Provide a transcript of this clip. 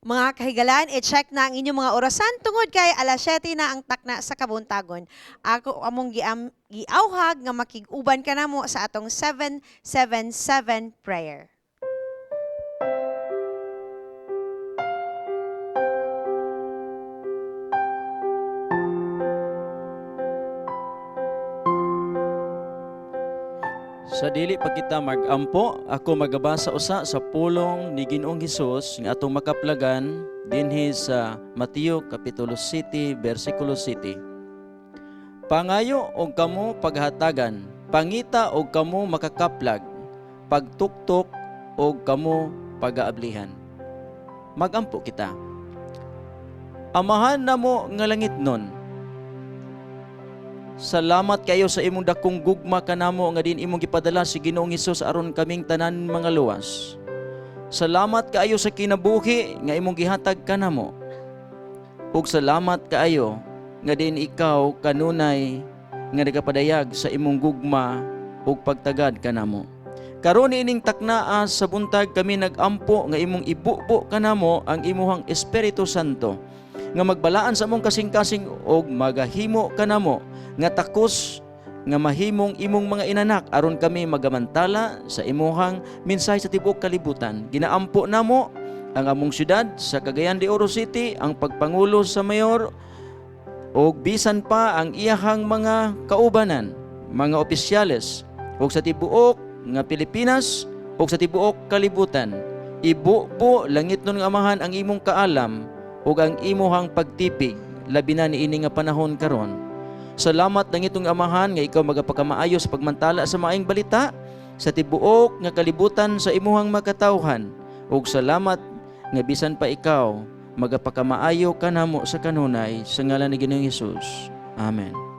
Mga kahigalan, i-check na ang inyong mga orasan tungod kay alas 7 na ang takna sa kabuntagon. Ako among giawhag nga makig-uban ka namo sa atong 777 prayer. Sa dili pa kita magampo, ako magabasa usa sa pulong ni Ginoong Hesus nga atong makaplagan dinhi sa Mateo kapitulo 7 bersikulo 7. Pangayo og kamo paghatagan, pangita og kamo makakaplag, pagtuktok og kamo pagaablihan. Magampo kita. Amahan namo nga langitnon, salamat kayo sa imong dakong gugma kanamo nga din imong gipadala si Ginoong Hesus aron kaming tanan mga luwas. Salamat kaayo sa kinabuhi nga imong gihatag kanamo. Ug salamat kaayo nga din ikaw kanunay nga nagapadayag sa imong gugma ug pagtagad kanamo. Karon ining taknaa sa buntag kami nagampo nga imong ibubo kanamo ang imuhang Espiritu Santo nga magbalaan sa among kasing-kasing og magahimo kanamo nga takos nga mahimong imong mga inanak aron kami magamantala sa imuhang mensahe sa tibuok kalibutan. Ginaampo namo ang among syudad sa Cagayan de Oro City, ang pagpangulo sa mayor og bisan pa ang iyahang mga kaubanan, mga opisyales og sa tibuok nga Pilipinas og sa tibuok kalibutan. Ibubo langit nun nga amahan ang imong kaalam ug ang imuhang pagtipig labi na niini nga panahon karon. Salamat ng itong amahan nga ikaw magapakamaayo sa pagmantala sa maayong balita sa tibuok nga kalibutan sa imuhang makatawhan. Ug salamat nga bisan pa ikaw magapakamaayo kanamo sa kanunay sa ngalan ni Ginoong Hesus. Amen.